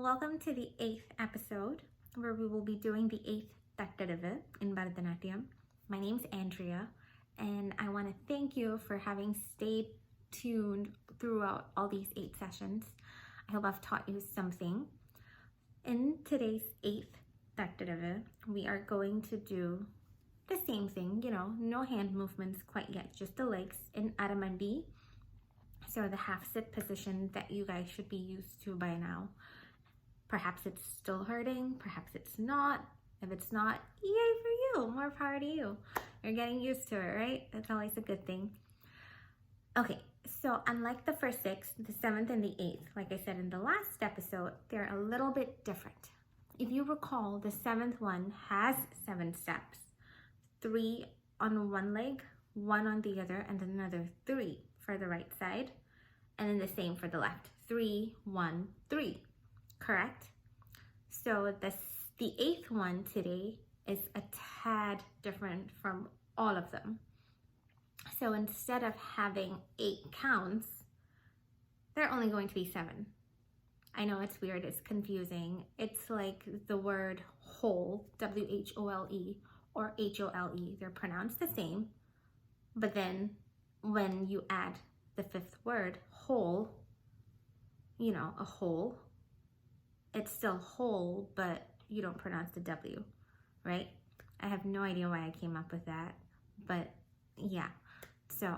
Welcome to the 8th episode where we will be doing the 8th Tattadavu in Bharathanatyam. My name's Andrea and I want to thank you for having stayed tuned throughout all these 8 sessions. I hope I've taught you something. In today's 8th Tattadavu, we are going to do the same thing, no hand movements quite yet, just the legs in Aramandi. So the half sit position that you guys should be used to by now. Perhaps it's still hurting, perhaps it's not. If it's not, yay for you, more power to you. You're getting used to it, right? That's always a good thing. Okay, so unlike the first 6, the 7th and the 8th, like I said in the last episode, they're a little bit different. If you recall, the 7th one has 7 steps. 3 on one leg, 1 on the other, and then another 3 for the right side. And then the same for the left. 3, 1, 3. Correct? So the 8th one today is a tad different from all of them. So instead of having 8 counts, they're only going to be 7. I know it's weird, it's confusing. It's like the word whole, W-H-O-L-E, or H-O-L-E. They're pronounced the same, but then when you add the 5th word, whole, a whole, it's still whole, but you don't pronounce the W, right? I have no idea why I came up with that, but yeah. So,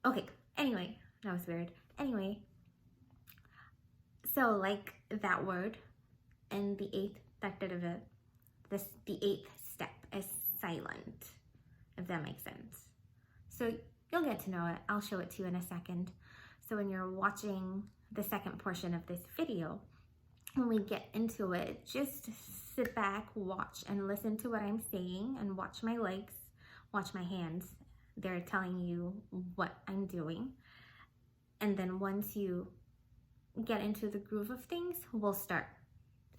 okay, anyway, that was weird. Anyway, so like that word in the 8th Tattadavu, the 8th step is silent, if that makes sense. So you'll get to know it. I'll show it to you in a second. So when you're watching the second portion of this video, when we get into it, just sit back, watch, and listen to what I'm saying, and watch my legs, watch my hands. They're telling you what I'm doing. And then once you get into the groove of things, we'll start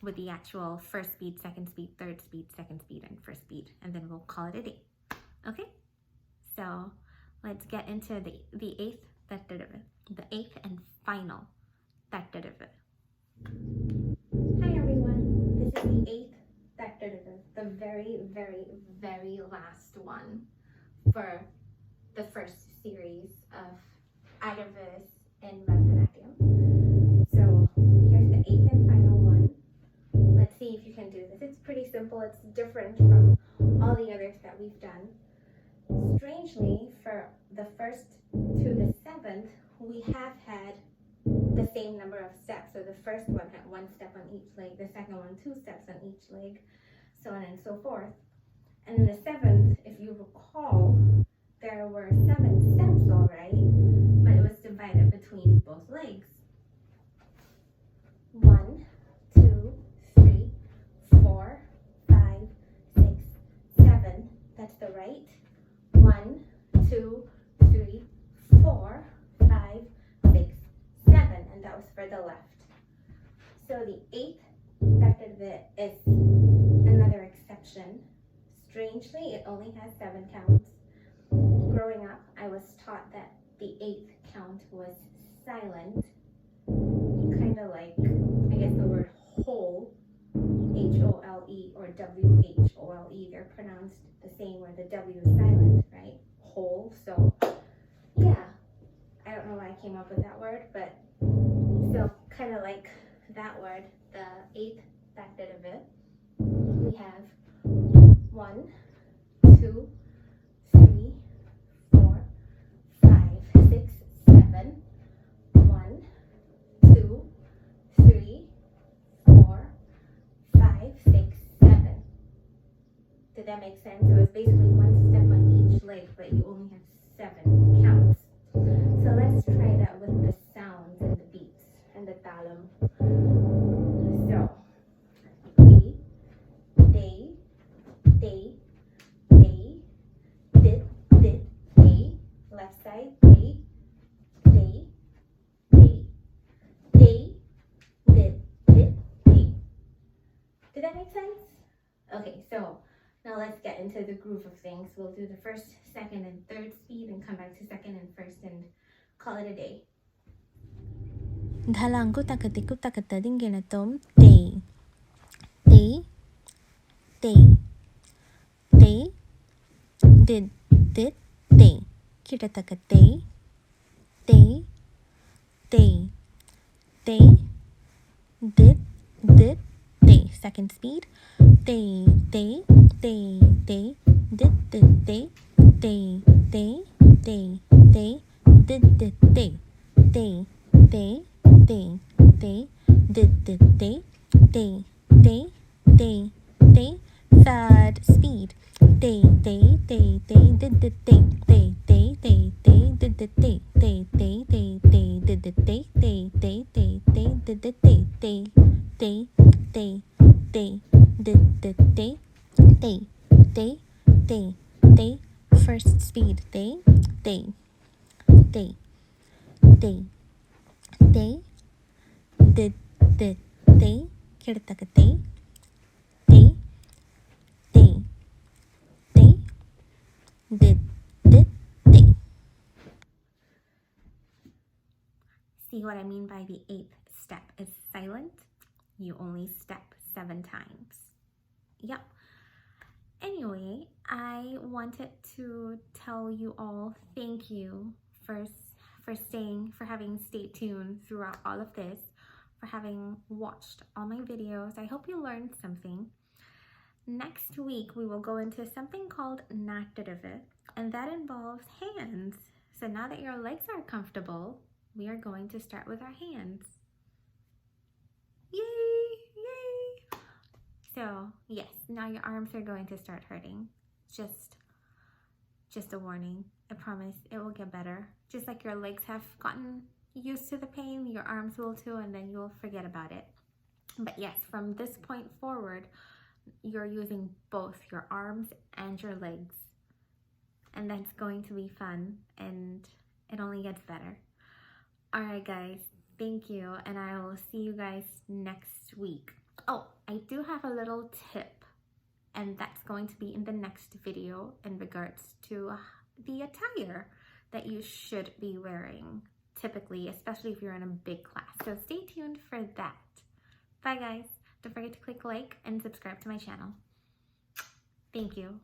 with the actual first speed, second speed, third speed, second speed, and first speed, and then we'll call it a day. Okay? So let's get into the 8th Tattadavu, the 8th and final Tattadavu. Hi everyone, this is the 8th Tattadavu, the very, very, very last one for the first series of adavus in Bharatanatyam. So here's the 8th and final one. Let's see if you can do this. It's pretty simple. It's different from all the others that we've done. Strangely, for the 1st to the 7th, we have had the same number of steps. So the first one had 1 step on each leg, the second one 2 steps on each leg, so on and so forth. And then the 7th, if you recall, there were 7 steps, all right, but it was divided between both legs. 1, 2, 3, 4, 5, 6, 7. That's the right. 1, 2, 3, 4, 5, 6, 7, and that was for the left. So the 8th Tattadavu is another exception. Strangely, it only has 7 counts. Growing up, I was taught that the 8th count was silent, kind of like, I guess, the word whole, H-O-L-E or W-H-O-L-E. They're pronounced the same where the W is silent, right? Whole. So, yeah, I don't know why I came up with that word, but so kind of like that word, the 8th Tattadavu, we have 1, 2, 3, 4, 5, 6, 7. 1, 2, 3, 4, 5, 6, 7. Did that make sense? It was basically 1 step on each leg, but you only have 7 counts. So let's try that with the sounds and the beats and the talam. So, day, day, day, day, dit, dit, day, left side, day, day, day, day, dit, dit, day. Did that make sense? Okay, so now let's get into the groove of things. We'll do the first, second, and third speed and come back to second and first and call it a day. Dhalangu takatiku takatadinginatom te. Te, te. Te, did, te. Kitatakate. Te, te. Te, did, te. Second speed. Te, te, did, te. Te, te, did, te. Te, did, te. Third speed. Te, did, te. Te, did, te. Te, did, te. First speed. Te, did, Kirtakate. Did. See what I mean by the 8th step is silent? You only step 7 times. Yep. Anyway, I wanted to tell you all thank you for having stayed tuned throughout all of this, for having watched all my videos. I hope you learned something. Next week, we will go into something called 8th Tattadavu, and that involves hands. So now that your legs are comfortable, we are going to start with our hands. Yay! Yay! So yes, now your arms are going to start hurting. Just a warning. I promise it will get better. Just like your legs have gotten used to the pain, your arms will too, and then you'll forget about it. But yes, from this point forward, you're using both your arms and your legs. And that's going to be fun, and it only gets better. All right, guys, thank you, and I will see you guys next week. Oh, I do have a little tip, and that's going to be in the next video in regards to the attire that you should be wearing typically, especially if you're in a big class. So stay tuned for that. Bye, guys. Don't forget to click like and subscribe to my channel. Thank you.